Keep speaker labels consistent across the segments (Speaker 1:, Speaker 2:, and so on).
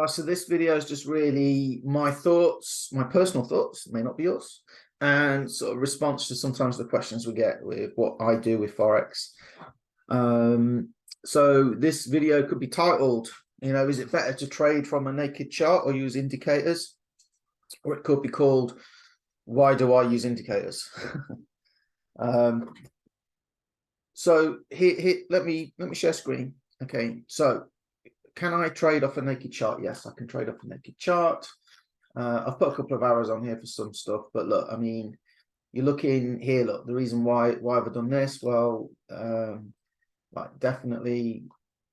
Speaker 1: So this video is just really my thoughts, my personal thoughts, may not be yours, and sort of response to sometimes the questions we get with what I do with forex. So this video could be titled, is it better to trade from a naked chart or use indicators? Or it could be called, why do I use indicators? So here, let me share screen. Okay, so can I trade off a naked chart? Yes, I can trade off a naked chart. I've put a couple of arrows on here for some stuff, but look, I mean, you're looking here, look, the reason why have I done this? Well, like definitely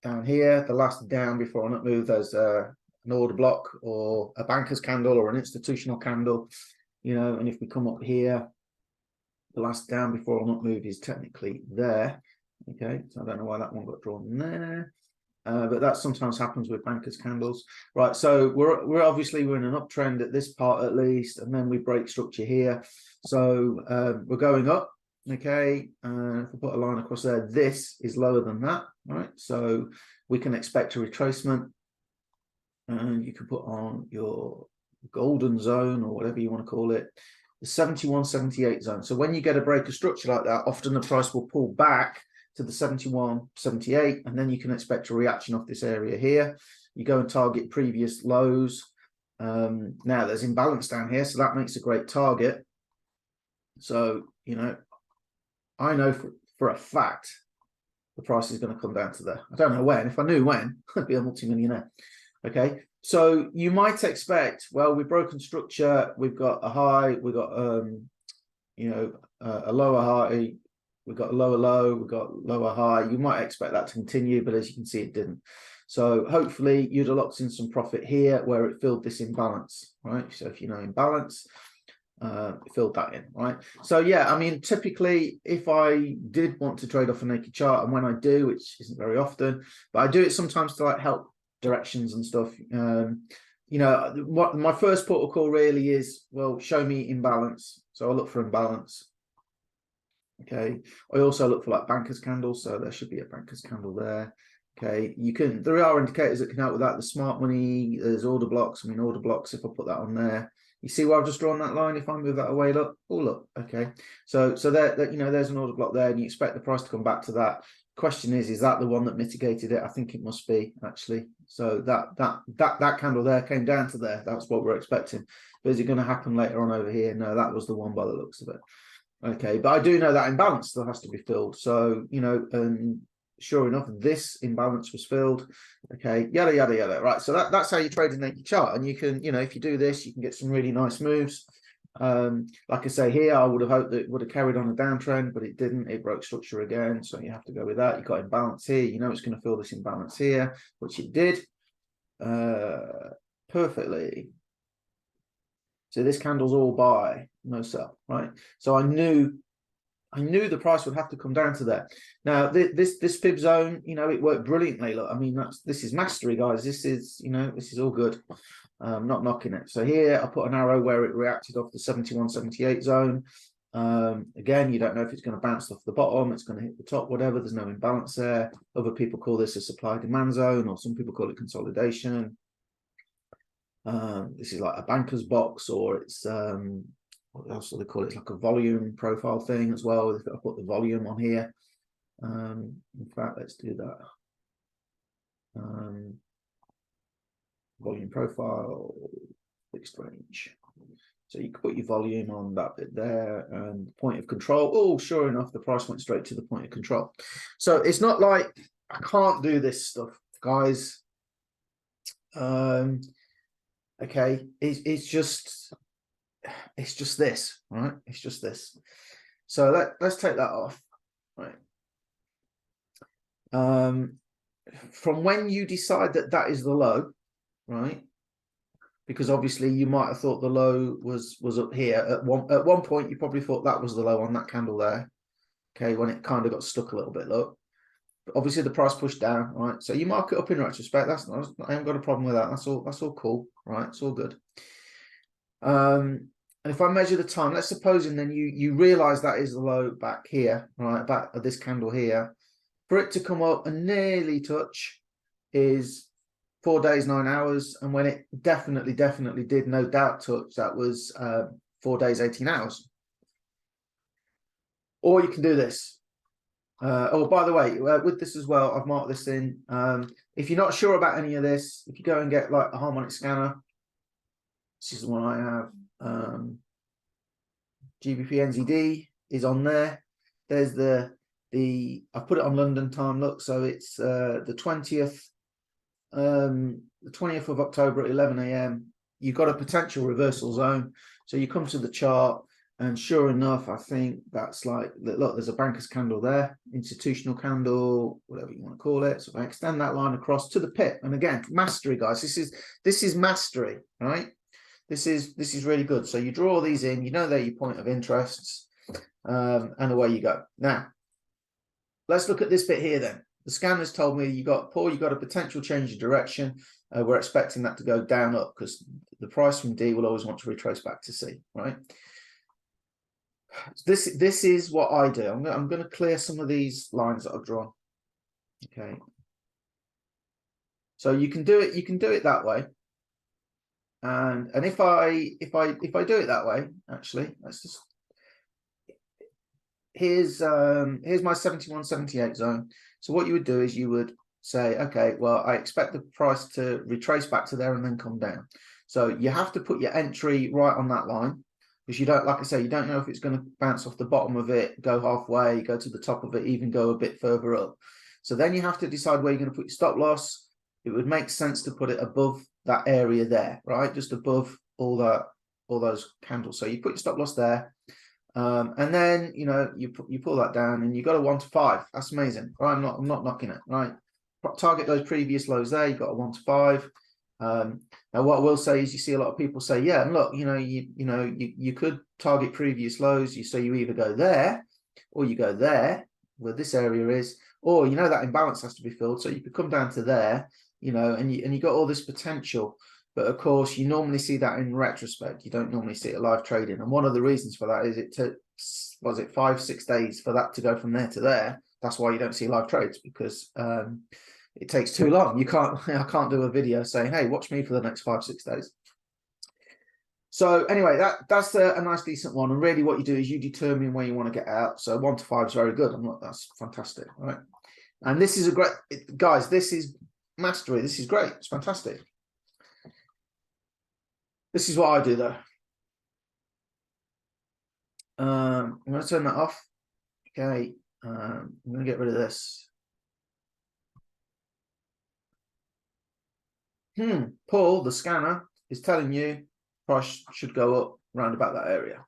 Speaker 1: down here, the last down before an up move, there's an order block or a banker's candle or an institutional candle, and if we come up here, the last down before an up move is technically there. Okay, so I don't know why that one got drawn there. But that sometimes happens with bankers candles, right? So we're obviously in an uptrend at this part at least, and then we break structure here. So we're going up, okay? If we put a line across there, this is lower than that, right? So we can expect a retracement, and you can put on your golden zone or whatever you want to call it, the 71.78 zone. So when you get a break of structure like that, often the price will pull back to the 71.78, and then you can expect a reaction off this area here. You go and target previous lows. Now there's imbalance down here, so that makes a great target. So I know for a fact the price is going to come down to there. I don't know when. If I knew when, I'd be a multi-millionaire. Okay, so you might expect, well, we've broken structure, we've got a high, we've got a lower high, we've got a lower low, we've got lower high. You might expect that to continue, but as you can see, it didn't. So hopefully you'd have locked in some profit here where it filled this imbalance, right? So if you know imbalance, filled that in, right? So yeah, I mean, typically if I did want to trade off a naked chart, and when I do, which isn't very often, but I do it sometimes to like help directions and stuff. What my first protocol really is, well, show me imbalance. So I'll look for imbalance. Okay, I also look for like bankers candles, so there should be a bankers candle there. Okay, there are indicators that can help with that. The smart money, there's order blocks. I mean, order blocks, if I put that on there, you see where I've just drawn that line. If I move that away, look, okay, so there, there's an order block there, and you expect the price to come back to that. Question is that the one that mitigated it? I think it must be, actually. So that candle there came down to there. That's what we're expecting. But is it going to happen later on over here? No, that was the one by the looks of it. Okay, but I do know that imbalance still has to be filled. So, sure enough, this imbalance was filled. Okay, yada, yada, yada. Right, so that's how you trade a naked chart. And you can, if you do this, you can get some really nice moves. Like I say here, I would have hoped that it would have carried on a downtrend, but it didn't. It broke structure again, so you have to go with that. You got imbalance here. It's going to fill this imbalance here, which it did perfectly. So this candle's all buy, no sell, right? So I knew the price would have to come down to there. Now this fib zone, it worked brilliantly. Look, I mean, this is mastery, guys. This is this is all good. Not knocking it. So here I put an arrow where it reacted off the 71.78 zone. Again, you don't know if it's going to bounce off the bottom, it's going to hit the top, whatever. There's no imbalance there. Other people call this a supply demand zone, or some people call it consolidation. This is like a banker's box, or it's what else do they call it? It's like a volume profile thing as well. They've got to put the volume on here. In fact, let's do that. Volume profile, fixed range. So you can put your volume on that bit there, and point of control. Oh, sure enough, the price went straight to the point of control. So it's not like I can't do this stuff, guys. Okay, it's just this, right? It's just this. So let's take that off, right? From when you decide that is the low, right? Because obviously you might have thought the low was up here at one point. You probably thought that was the low on that candle there. Okay, when it kind of got stuck a little bit, look. But obviously the price pushed down, right? So you mark it up in retrospect. I haven't got a problem with that. That's all cool, right? It's all good. And if I measure the time, let's suppose, and then you realize that is the low back here, right? Back of this candle here. For it to come up and nearly touch is 4 days, 9 hours. And when it definitely did, no doubt touch, that was 4 days, 18 hours. Or you can do this. Oh, by the way, with this as well, I've marked this in. If you're not sure about any of this, if you go and get like a harmonic scanner, this is the one I have. GBP NZD is on there. There's the I've put it on London time. Look, so it's the 20th of October at 11 a.m. You've got a potential reversal zone. So you come to the chart, and sure enough, I think that's like, look, there's a banker's candle there, institutional candle, whatever you want to call it. So if I extend that line across to the pit, and again, mastery, guys, this is mastery, right? This is really good. So you draw these in, you know they're your point of interests, and away you go. Now, let's look at this bit here then. The scanner's told me Paul, you got a potential change of direction. We're expecting that to go down up because the price from D will always want to retrace back to C, right? This is what I do. I'm going to clear some of these lines that I've drawn. Okay. So you can do it that way. And if I do it that way, actually, let's just, here's my 71, 78 zone. So what you would do is you would say, okay, well, I expect the price to retrace back to there and then come down. So you have to put your entry right on that line, because you don't, like I say, you don't know if it's going to bounce off the bottom of it, go halfway, go to the top of it, even go a bit further up. So then you have to decide where you're going to put your stop loss. It would make sense to put it above that area there, right? Just above all those candles. So you put your stop loss there. And then, you know, you pull that down and you got a 1 to 5. That's amazing, right? I'm not knocking it, right? Target those previous lows there. You've got a 1 to 5. Now what I will say is, you see a lot of people say, yeah, and look, you could target previous lows. So you either go there, or you go there where this area is, or that imbalance has to be filled. So you could come down to there, and you got all this potential. But of course, you normally see that in retrospect. You don't normally see it live trading. And one of the reasons for that is it took, was it 5-6 days for that to go from there to there. That's why you don't see live trades, because it takes too long. I can't do a video saying, hey, watch me for the next 5-6 days. So anyway, that's a nice, decent one. And really what you do is you determine where you want to get out. So 1 to 5 is very good. That's fantastic, right? And this is a great, guys, this is mastery. This is great. It's fantastic. This is what I do, though. I'm going to turn that off. Okay. I'm going to get rid of this. Paul, the scanner, is telling you price should go up round about that area.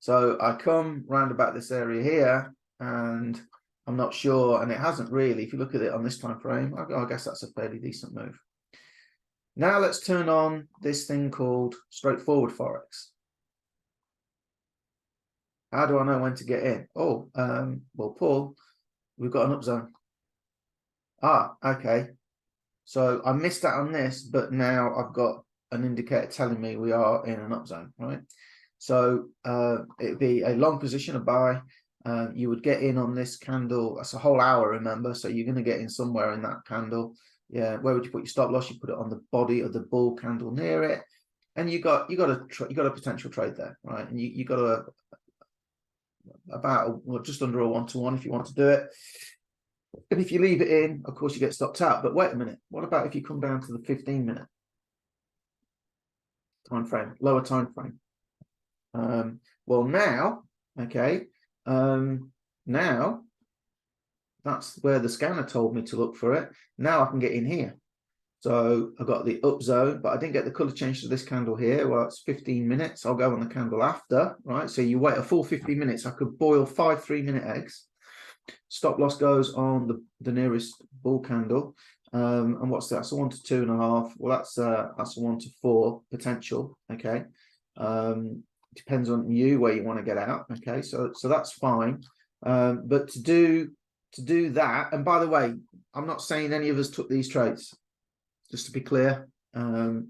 Speaker 1: So I come round about this area here, and I'm not sure, and it hasn't really. If you look at it on this time frame, I guess that's a fairly decent move. Now let's turn on this thing called straightforward forex. How do I know when to get in? Oh, well, Paul, we've got an up zone. Ah, okay. So I missed out on this, but now I've got an indicator telling me we are in an up zone, right? So it'd be a long position, a buy. You would get in on this candle. That's a whole hour, remember? So you're going to get in somewhere in that candle. Yeah, where would you put your stop loss? You put it on the body of the bull candle near it, and you got a potential trade there, right? And you got just under a 1-to-1 if you want to do it. And if you leave it in, of course, you get stopped out. But wait a minute, what about if you come down to the 15-minute time frame, lower time frame? Well, now, okay, now that's where the scanner told me to look for it. Now I can get in here. So I got the up zone, but I didn't get the color change to this candle here. Well, it's 15 minutes. I'll go on the candle after, right? So you wait a full 15 minutes. I could boil 5 3-minute eggs. Stop loss goes on the nearest bull candle. And what's that? That's a 1 to 2.5. Well, that's a 1 to 4 potential. Okay. Depends on you where you want to get out. Okay, so that's fine. But to do that, and by the way, I'm not saying any of us took these trades, just to be clear,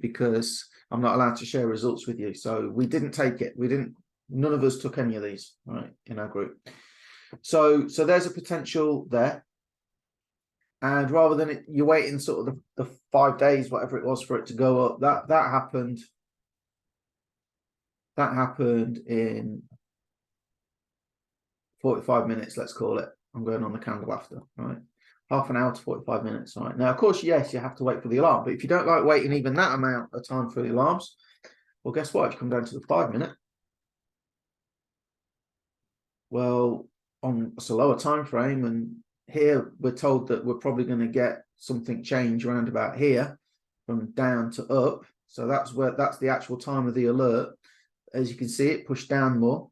Speaker 1: because I'm not allowed to share results with you. So we didn't take it. None of us took any of these, right, in our group. So there's a potential there.
Speaker 2: And rather than you're waiting sort of the 5 days, whatever it was, for it to go up, that happened. That happened in 45 minutes, let's call it. I'm going on the candle after, right? Half an hour to 45 minutes, right? Now, of course, yes, you have to wait for the alarm, but if you don't like waiting even that amount of time for the alarms, well, guess what? If you come down to the 5 minute, well, it's a lower time frame, and here we're told that we're probably going to get something change around about here from down to up. So that's the actual time of the alert. As you can see, it pushed down more.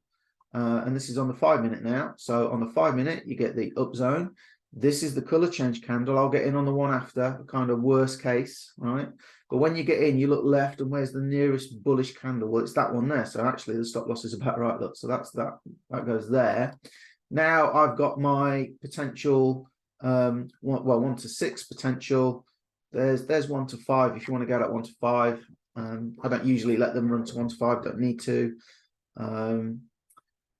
Speaker 2: And this is on the 5 minute now. So on the 5 minute, you get the up zone. This is the color change candle. I'll get in on the one after, kind of worst case, right? But when you get in, you look left, and where's the nearest bullish candle? Well, it's that one there. So actually, the stop loss is about right. Look, so that's that. That goes there. Now I've got my potential, 1 to 6 potential. There's 1 to 5 if you want to go at 1 to 5. I don't usually let them run to 1 to 5. Don't need to.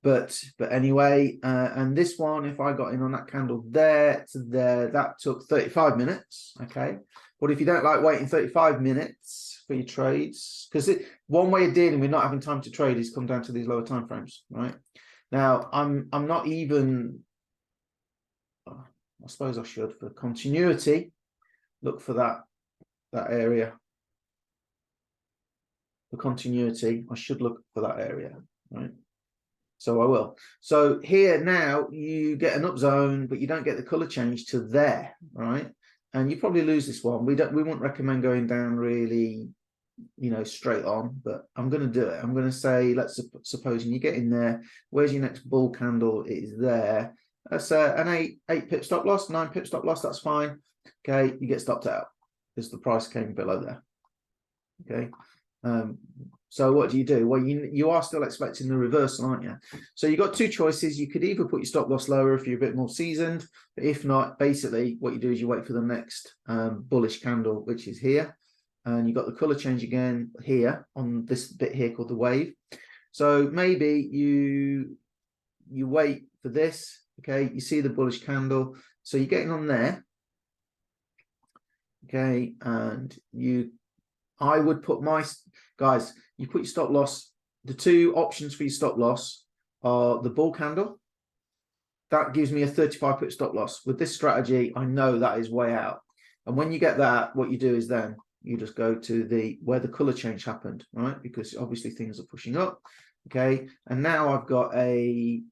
Speaker 2: But anyway, and this one, if I got in on that candle there to there, that took 35 minutes. Okay. But if you don't like waiting 35 minutes for your trades, because one way of dealing with not having time to trade is come down to these lower time frames, right? Now, I'm not even, I suppose I should, for continuity, look for that area. For continuity, I should look for that area, right? So I will. So here now you get an up zone, but you don't get the color change to there, right? And you probably lose this one. We wouldn't recommend going down really, straight on, but I'm going to do it. I'm going to say, let's suppose you get in there. Where's your next bull candle? It is there. That's an 8 pip stop loss, 9 pip stop loss. That's fine. Okay, you get stopped out because the price came below there. Okay. So what do? Well, you are still expecting the reversal, aren't you? So you've got 2 choices. You could either put your stop loss lower if you're a bit more seasoned, but if not, basically what you do is you wait for the next bullish candle, which is here, and you've got the color change again here on this bit here called the wave. So maybe you wait for this. Okay, you see the bullish candle, so you're getting on there. Okay, and I would put guys, you put your stop loss. The 2 options for your stop loss are the bull candle. That gives me a 35 pip stop loss. With this strategy, I know that is way out. And when you get that, what you do is then you just go to where the color change happened, right? Because obviously things are pushing up. Okay. And now I've got a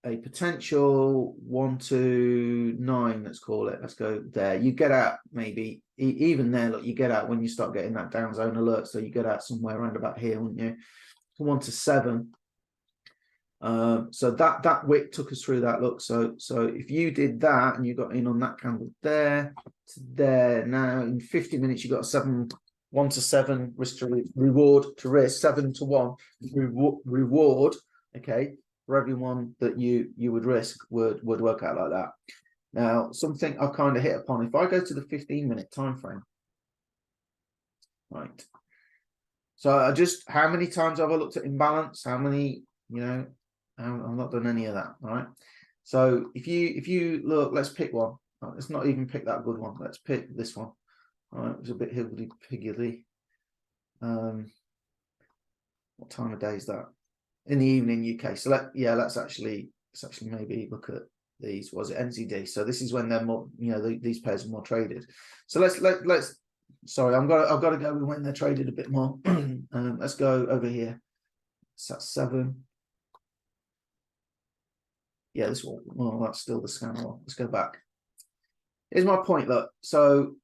Speaker 2: potential 1 to 9, let's call it. Let's go there. You get out maybe even there. Look, you get out when you start getting that down zone alert. So you get out somewhere around about here, wouldn't you? 1 to 7. So that wick took us through that. Look, so if you did that and you got in on that candle there to there, now in 50 minutes you got a 1 to 7 risk to reward to risk, 7 to 1 reward. Okay. For everyone that you would risk would work out like that. Now, something I've kind of hit upon, if I go to the 15-minute time frame, right? So how many times have I looked at imbalance? How many, I've not done any of that, right? So if you look, let's pick one. Let's not even pick that good one. Let's pick this one. All right, it was a bit higgledy-piggledy. What time of day is that? In the evening UK. So let's actually maybe look at these. Was it NZD? So this is when they're more, these pairs are more traded. So let's sorry, I've got to go with when they're traded a bit more. Let's go over here. So that's 7. Yeah, this one. Well, that's still the scanner one. Let's go back. Here's my point. Look, so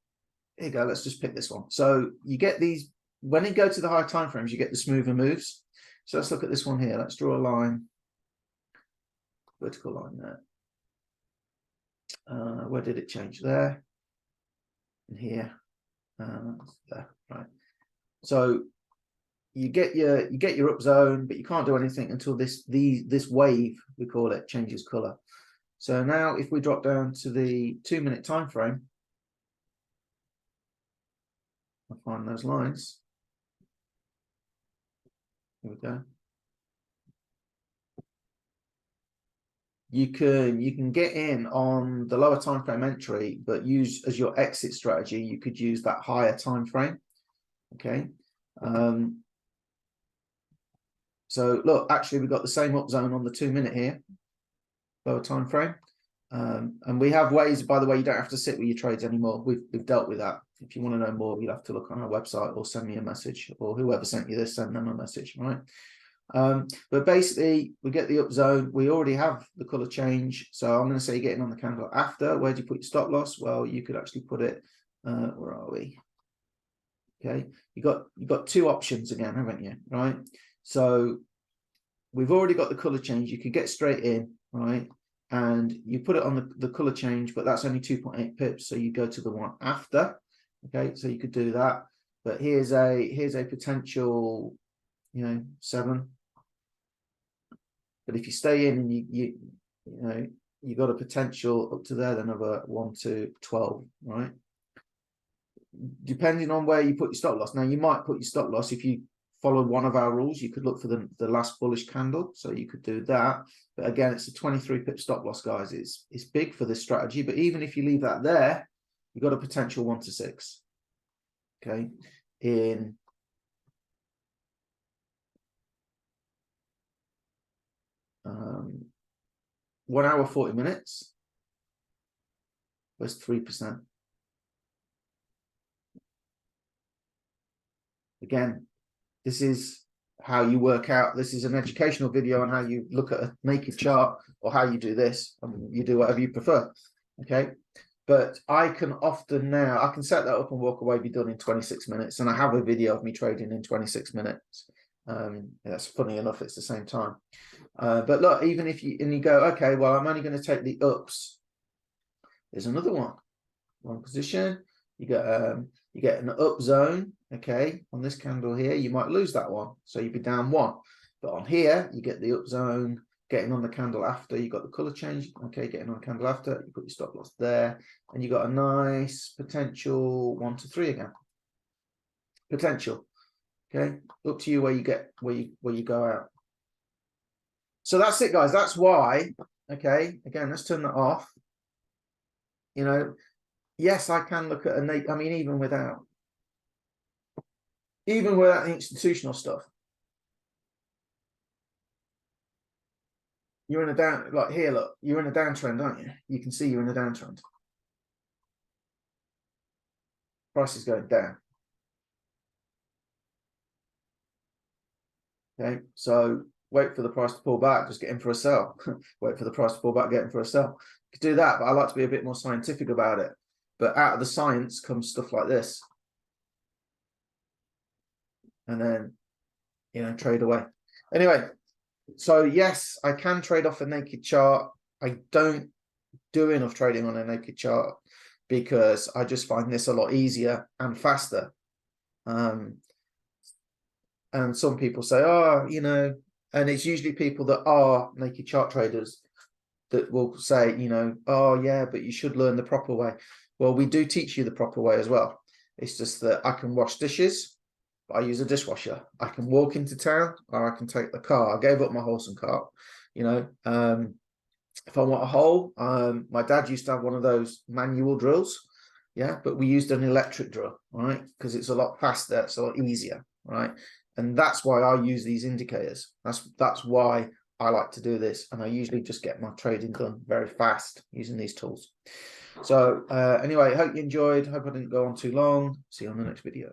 Speaker 2: here you go. Let's just pick this one. So you get these when you go to the high time frames, you get the smoother moves. So let's look at this one here. Let's draw a line, vertical line there. Where did it change? There and here. There, right. So you get your up zone, but you can't do anything until this wave, we call it, changes color. So now if we drop down to the 2-minute time frame, I'll find those lines. Here we go.
Speaker 1: you can get in on the lower time frame entry, but use as your exit strategy, you could use that higher time frame. Okay. So look, actually we've got the same up zone on the 2 minute here, lower time frame. And we have ways, by the way, you don't have to sit with your trades anymore. We've dealt with that. If you want to know more, you'll have to look on our website or send me a message, or whoever sent you this, send them a message, right? But basically we get the up zone. We already have the color change. So I'm going to say you're getting on the candle after. Where do you put your stop loss? Well, you could actually put it, where are we? Okay, you got two options again, haven't you? Right. So we've already got the color change. You could get straight in, right? And you put it on the color change, but that's only 2.8 pips. So you go to the one after. Okay, so you could do that. But here's a potential, 7. But if you stay in and you got a potential up to there, another 1 to 12, right? Depending on where you put your stop loss. Now you might put your stop loss, if you follow one of our rules, you could look for the last bullish candle, so you could do that. But again, it's a 23 pip stop loss, guys. It's big for this strategy, but even if you leave that there, you've got a potential 1 to 6. Okay, in 1 hour 40 minutes was 3%. Again, this is how you work out. This is an educational video on how you look at a naked chart, or how you do this. You do whatever you prefer. Okay. But I can often now, I can set that up and walk away, be done in 26 minutes. And I have a video of me trading in 26 minutes. That's funny enough, it's the same time. But look, even if you go, okay, well, I'm only going to take the ups. There's another one position. You get an up zone. Okay, on this candle here, you might lose that one, so you'd be down 1. But on here, you get the up zone, getting on the candle after. You got the color change. Okay, getting on the candle after. You put your stop loss there, and you got a nice potential 1 to 3 again. Potential. Okay, up to you where you go out. So that's it, guys. That's why. Okay, again, let's turn that off. Yes, I can look at I mean, even without the institutional stuff, you're in a down, like here, look, you're in a downtrend, aren't you? You can see you're in a downtrend. Price is going down. Okay, so wait for the price to pull back, just get in for a sell. Wait for the price to pull back, get in for a sell. You could do that, but I like to be a bit more scientific about it. But out of the science comes stuff like this. And then, trade away. Anyway, so yes, I can trade off a naked chart. I don't do enough trading on a naked chart because I just find this a lot easier and faster. And some people say, oh, and it's usually people that are naked chart traders that will say, oh yeah, but you should learn the proper way. Well, we do teach you the proper way as well. It's just that I can wash dishes, but I use a dishwasher. I can walk into town, or I can take the car. I gave up my horse and cart. If I want a hole, my dad used to have one of those manual drills. Yeah, but we used an electric drill, right? Because it's a lot faster, it's a lot easier, right? And that's why I use these indicators. That's why I like to do this. And I usually just get my trading done very fast using these tools. So anyway, hope you enjoyed. Hope I didn't go on too long. See you on the next video.